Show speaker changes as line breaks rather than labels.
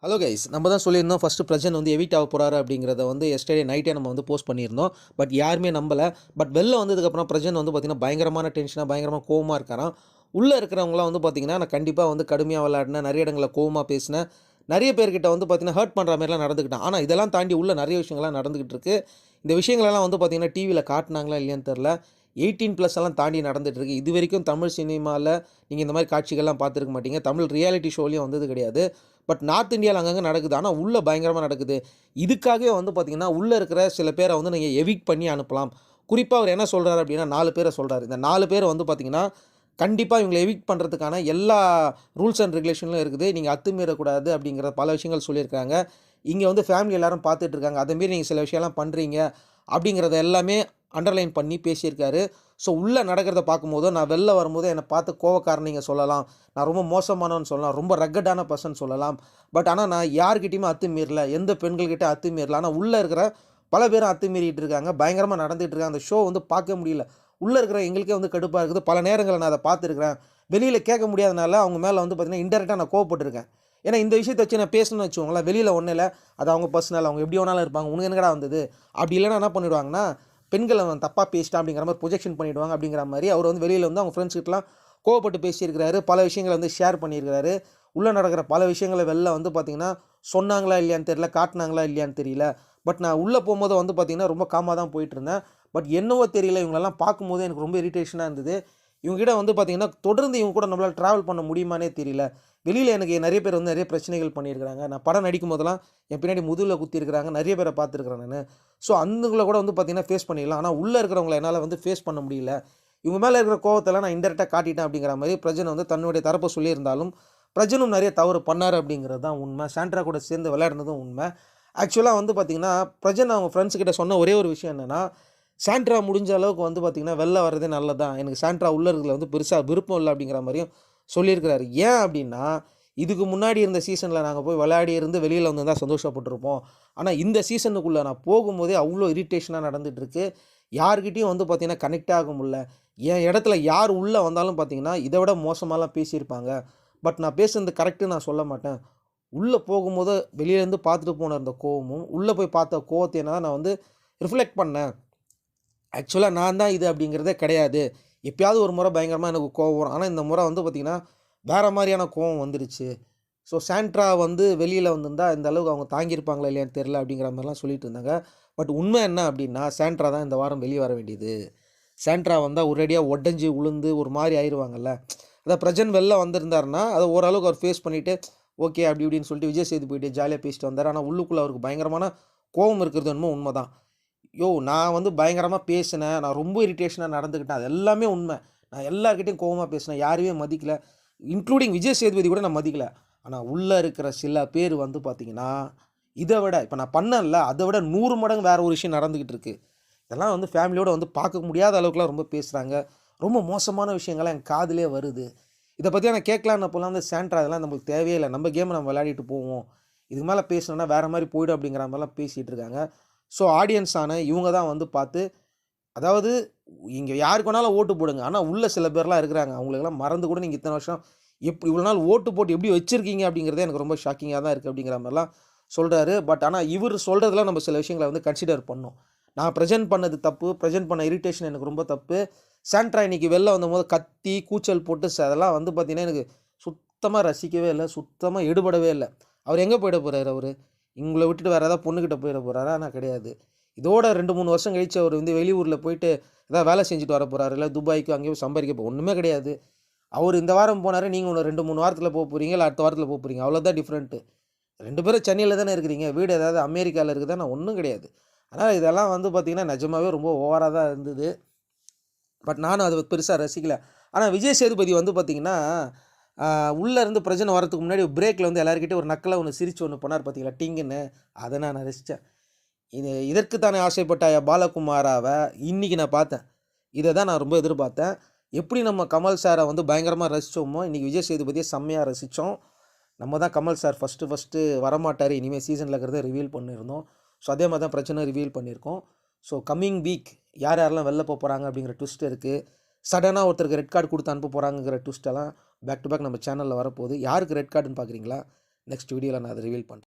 Hello guys, நம்ம தான் சொல்லியிருந்தோம் ஃபஸ்ட்டு பிரஜன் வந்து எவிக்ட் ஆக போகிறாரு அப்படிங்கிறத வந்து எஸ்டர்டே நைட்டே நம்ம வந்து போஸ்ட் பண்ணியிருந்தோம். பட் யாருமே நம்பலை. பட் வெளில வந்ததுக்கப்புறம் பிரஜன் வந்து பார்த்திங்கன்னா பயங்கரமான டென்ஷனாக பயங்கரமாக கோவமாக இருக்காராம். உள்ளே இருக்கிறவங்களாம் வந்து பார்த்திங்கன்னா நான் கண்டிப்பாக வந்து கடுமையாக விளையாடினேன், நிறைய இடங்களில் கோவமாக பேசினேன், நிறைய பேர்கிட்ட வந்து பார்த்திங்கன்னா ஹர்ட் பண்ணுற மாதிரிலாம் நடந்துக்கிட்டேன். ஆனால் இதெல்லாம் தாண்டி உள்ள நிறைய விஷயங்கள்லாம் நடந்துக்கிட்டு இருக்குது. இந்த விஷயங்களெல்லாம் வந்து பார்த்திங்கன்னா டிவியில் காட்டினாங்களா இல்லையான்னு தெரில. 18+ எல்லாம் தாண்டி நடந்துகிட்ருக்கு. இது வரைக்கும் தமிழ் சினிமாவில் நீங்கள் இந்த மாதிரி காட்சிகள்லாம் பார்த்துருக்க மாட்டீங்க. தமிழ் ரியாலிட்டி ஷோலையும் வந்தது கிடையாது. பட் நார்த் இந்தியாவில் அங்கங்கே நடக்குது. ஆனால் உள்ளே பயங்கரமாக நடக்குது. இதுக்காகவே வந்து பார்த்திங்கன்னா உள்ளே இருக்கிற சில பேரை வந்து நீங்கள் எவிக்ட் பண்ணி அனுப்பலாம். குறிப்பாக அவர் என்ன சொல்கிறாரு அப்படின்னா 4 பேரை சொல்கிறாரு. இந்த 4 பேரை வந்து பார்த்திங்கன்னா கண்டிப்பாக இவங்களை எவிக்ட் பண்ணுறதுக்கான எல்லா ரூல்ஸ் அண்ட் ரெகுலேஷன்லும் இருக்குது. நீங்கள் அத்துமீறக்கூடாது அப்படிங்கிற பல விஷயங்கள் சொல்லியிருக்காங்க. இங்கே வந்து ஃபேமிலி எல்லோரும் பார்த்துட்ருக்காங்க. அதேமாரி நீங்கள் சில விஷயம்லாம் பண்ணுறீங்க அப்படிங்கிறத எல்லாமே அண்டர்லைன் பண்ணி பேசியிருக்காரு. ஸோ உள்ளே நடக்கிறத பார்க்கும்போதோ நான் வெளில வரும்போது என்னை பார்த்து கோவக்காரன் நீங்கள் சொல்லலாம், நான் ரொம்ப மோசமானவன்னு சொல்லலாம், ரொம்ப ரக்கடான பர்சன் சொல்லலாம். பட் ஆனால் நான் யார்கிட்டையுமே அத்துமீறல, எந்த பெண்கள்கிட்ட அத்துமீறல. ஆனால் உள்ளே இருக்கிற பல பேரும் அத்துமீறிட்டு இருக்காங்க, பயங்கரமாக நடந்துகிட்டு இருக்காங்க. அந்த ஷோ வந்து பார்க்க முடியல. உள்ளே இருக்கிற எங்களுக்கே வந்து கடுப்பாக இருக்குது. பல நேரங்களில் நான் அதை பார்த்துருக்கிறேன். வெளியில் கேட்க முடியாதனால அவங்க மேலே வந்து பார்த்திங்கன்னா இன்டெரக்டாக நான் கோவப்பட்டிருக்கேன். ஏன்னா இந்த விஷயத்தை வச்சு நான் பேசணும்னு வச்சுக்கோங்களேன், வெளியில் ஒன்றும் இல்லை, அது அவங்க பர்சனல், அவங்க எப்படி வேணாலும் இருப்பாங்க, உனக்கு என்னடா வந்தது அப்படி இல்லைன்னா என்ன பண்ணிவிடுவாங்கன்னா பெண்களை அவன் தப்பாக பேசிட்டான் அப்படிங்கிற மாதிரி ப்ரொஜெக்ஷன் பண்ணிவிடுவாங்க. அப்படிங்கிற மாதிரி அவர் வந்து வெளியில் வந்து அவங்க ஃப்ரெண்ட்ஸ் கிட்டலாம் கோவப்பட்டு பேசியிருக்கிறாரு. பல விஷயங்களை வந்து ஷேர் பண்ணியிருக்கிறாரு. உள்ளே நடக்கிற பல விஷயங்களை வெளில வந்து பார்த்திங்கன்னா சொன்னாங்களா இல்லையான்னு தெரியல, காட்டினாங்களா இல்லையான்னு தெரியல. பட் நான் உள்ளே போகும்போது வந்து பார்த்திங்கன்னா ரொம்ப காமாக தான் போயிட்டுருந்தேன். பட் என்னவோ தெரியல, இவங்களெல்லாம் பார்க்கும்போது எனக்கு ரொம்ப இரிட்டேஷனாக இருந்தது. இவங்ககிட்ட வந்து பார்த்திங்கன்னா தொடர்ந்து இவங்க கூட நம்மளால் ட்ராவல் பண்ண முடியுமானே தெரியல. வெளியில் எனக்கு நிறைய பேர் வந்து நிறைய பிரச்சனைகள் பண்ணியிருக்கிறாங்க. நான் படம் நடிக்கும் போதெல்லாம் என் பின்னாடி முதுகில் குத்திருக்கிறாங்க. நிறைய பேரை பார்த்துருக்குறேன் நான். ஸோ அந்தங்களை கூட வந்து பார்த்திங்கன்னா ஃபேஸ் பண்ணிடலாம். ஆனால் உள்ளே இருக்கிறவங்கள என்னால் வந்து ஃபேஸ் பண்ண முடியல. இவங்க மேலே இருக்கிற கோவத்தெல்லாம் நான் இன்டெரக்டாக காட்டிட்டேன் அப்படிங்கிற மாதிரி பிரஜன் வந்து தன்னுடைய தரப்பை சொல்லியிருந்தாலும் பிரஜனும் நிறைய தவறு பண்ணார் அப்படிங்கிறது தான் உண்மை. சாண்ட்ரா கூட சேர்ந்து விளையாடுனதும் உண்மை. ஆக்சுவலாக வந்து பார்த்திங்கன்னா பிரஜன் அவங்க ஃப்ரெண்ட்ஸ் கிட்ட சொன்ன ஒரே ஒரு விஷயம் என்னென்னா, சாண்ட்ரா முடிஞ்ச அளவுக்கு வந்து பார்த்திங்கன்னா வெளில வர்றதே நல்லதான், எனக்கு சாண்ட்ரா உள்ள இருக்கிறதுல வந்து பெருசாக விருப்பம் இல்லை அப்படிங்கிற மாதிரியும் சொல்லியிருக்கிறாரு. ஏன் அப்படின்னா, இதுக்கு முன்னாடி இருந்த சீசனில் நாங்கள் போய் விளையாடி இருந்து வெளியில் வந்து தான் சந்தோஷப்பட்டிருப்போம். ஆனால் இந்த சீசனுக்குள்ளே நான் போகும்போதே அவ்வளோ இரிட்டேஷனாக நடந்துகிட்ருக்கு. யார்கிட்டையும் வந்து பார்த்திங்கன்னா கனெக்ட் ஆக முடில. என் இடத்துல யார் உள்ளே வந்தாலும் பார்த்திங்கன்னா இதை விட மோசமாலாம் பேசியிருப்பாங்க. பட் நான் பேசுனது கரெக்டுன்னு நான் சொல்ல மாட்டேன். உள்ளே போகும்போது வெளியிலேருந்து பார்த்துட்டு போன அந்த கோவமும், உள்ளே போய் பார்த்த கோவத்தையும் தான் நான் வந்து ரிஃப்ளெக்ட் பண்ணேன். ஆக்சுவலாக நான் தான் இது அப்படிங்கிறதே கிடையாது. எப்பயாவது ஒரு முறை பயங்கரமாக எனக்கு கோவம் வரும். ஆனால் இந்த முறை வந்து பார்த்திங்கன்னா வேறு மாதிரியான கோவம் வந்துருச்சு. ஸோ சாண்ட்ரா வந்து வெளியில் வந்திருந்தா இந்த அளவுக்கு அவங்க தாங்கியிருப்பாங்களா இல்லையான்னு தெரில அப்படிங்கிற மாதிரிலாம் சொல்லிட்டு இருந்தாங்க. பட் உண்மை என்ன அப்படின்னா சாண்ட்ரா தான் இந்த வாரம் வெளியே வர வேண்டியது. சாண்ட்ரா வந்தால் ஒரேடியாக உடஞ்சி உளுந்து ஒரு மாதிரி ஆயிடுவாங்கல்ல. அதான் பிரஜன் வெளில வந்திருந்தாருன்னா அதை ஓரளவுக்கு அவர் ஃபேஸ் பண்ணிவிட்டு ஓகே அப்படி இப்படின்னு சொல்லிட்டு விஜய் சேது போயிட்டு ஜாலியாக பேசிட்டு வந்தார். ஆனால் உள்ளுக்குள்ளே அவருக்கு பயங்கரமான கோவம் இருக்கிறது என்னமோ உண்மை தான். நான் வந்து பயங்கரமாக பேசினேன், நான் ரொம்ப இரிட்டேஷனாக நடந்துக்கிட்டேன், அது எல்லாமே உண்மை. நான் எல்லார்கிட்டையும் கோவமாக பேசினேன், யாரையுமே மதிக்கல, இன்க்ளூடிங் விஜய் சேதுபதி கூட நான் மதிக்கல. ஆனால் உள்ளே இருக்கிற சில பேர் வந்து பார்த்திங்கன்னா இதை விட இப்போ நான் பண்ணல அதை விட 100 மடங்கு வேறு ஒரு விஷயம் நடந்துக்கிட்டு இருக்குது. இதெல்லாம் வந்து ஃபேமிலியோடு வந்து பார்க்க முடியாத அளவுக்குலாம் ரொம்ப பேசுகிறாங்க. ரொம்ப மோசமான விஷயங்கள்லாம் என் காதிலே வருது. இதை பற்றி நான் கேட்கலான்னு அப்போலாம் வந்து சாண்ட்ரா அதெல்லாம் நம்மளுக்கு தேவையே இல்லை, நம்ம கேமை நம்ம விளையாடிட்டு போவோம், இதுக்கு மேலே பேசணுன்னா வேறு மாதிரி போய்டும் அப்படிங்கிற மாதிரிலாம் பேசிகிட்டு இருக்காங்க. ஸோ ஆடியன்ஸான இவங்க தான் வந்து பார்த்து, அதாவது இங்கே யாருக்கு வேணாலும் ஓட்டு போடுங்க, ஆனால் உள்ள சில பேர்லாம் இருக்கிறாங்க, அவங்களுக்கெல்லாம் மறந்து கூட நீங்கள் இத்தனை வருஷம் இவ்வளோ நாள் ஓட்டு போட்டு எப்படி வச்சுருக்கீங்க அப்படிங்கிறதே எனக்கு ரொம்ப ஷாக்கிங்காக தான் இருக்குது அப்படிங்கிற மாதிரிலாம் சொல்கிறாரு. பட் ஆனால் இவர் சொல்கிறதுல நம்ம சில விஷயங்களை வந்து கன்சிடர் பண்ணணும். நான் ப்ரெசென்ட் பண்ணது தப்பு, ப்ரெசென்ட் பண்ண இரிட்டேஷன் எனக்கு ரொம்ப தப்பு. சாண்ட்ரா இன்றைக்கி வெளில வந்தபோது கத்தி கூச்சல் போட்டு அதெல்லாம் வந்து பார்த்திங்கன்னா எனக்கு சுத்தமாக ரசிக்கவே இல்லை, சுத்தமாக எடுபடவே இல்லை. அவர் எங்கே போயிட போகிறாரு? அவர் இவங்களை விட்டுட்டு வேறு ஏதாவது பொண்ணுக்கிட்ட போயிட போகிறாரா? நான் கிடையாது. இதோட 2-3 வருஷம் கழித்து அவர் வந்து வெளியூரில் போயிட்டு ஏதாவது வேலை செஞ்சுட்டு வர போகிறாரு, இல்லை துபாய்க்கு அங்கேயும் சம்பாதிக்க ஒன்றுமே கிடையாது. அவர் இந்த வாரம் போனார், நீங்கள் இன்னும் 2-3 வாரத்தில் போக போகிறீங்க, இல்லை அடுத்த வாரத்தில் போக போகிறீங்க, அவ்வளோதான் டிஃப்ரெண்ட்டு. 2 பேரும் சென்னையில் தானே இருக்கிறீங்க, வீடு ஏதாவது அமெரிக்காவில் இருக்குதா? நான் ஒன்றும் கிடையாது. ஆனால் இதெல்லாம் வந்து பார்த்திங்கன்னா நிஜமாகவே ரொம்ப ஓவராக தான் இருந்தது. பட் நானும் அதை பெருசாக ரசிக்கலை. ஆனால் விஜய் சேதுபதி வந்து பார்த்திங்கன்னா உள்ளேருந்து பிரச்சனை வரதுக்கு முன்னாடி பிரேக்கில் வந்து எல்லாருக்கிட்டே ஒரு நக்கலை ஒன்று சிரித்து ஒன்று பண்ணார் பார்த்தீங்களா, டிங்குன்னு. அதை நான் ரசித்தேன். இதற்கு தானே ஆசைப்பட்டாய பாலகுமாராவை இன்றைக்கி நான் பார்த்தேன். இதை தான் நான் ரொம்ப எதிர்பார்த்தேன். எப்படி நம்ம கமல் சாரை வந்து பயங்கரமாக ரசித்தோமோ, இன்றைக்கி விஜய் சேதுபதியை செம்மையாக ரசித்தோம். நம்ம தான் கமல் சார் ஃபஸ்ட்டு வரமாட்டார், இனிமேல் சீசனில் இருக்கிறத ரிவீல் பண்ணியிருந்தோம். ஸோ அதே மாதிரி தான் பிரச்சனை ரிவீல் பண்ணியிருக்கோம். ஸோ கம்மிங் வீக் யார் யாரெல்லாம் வெளில போகிறாங்க அப்படிங்கிற ட்விஸ்ட் இருக்குது. சடனாக ஒருத்தருக்கு ரெட் கார்டு கொடுத்து அனுப்ப போகிறாங்கிற ட்விஸ்ட்டெல்லாம் பேக் டு பேக் நம்ம சேனலில் வரப்போகுது. யாருக்கு ரெட் கார்டுன்னு பார்க்குறீங்களா? நெக்ஸ்ட் வீடியோவில் நான் அதை ரிவீல் பண்ணுறேன்.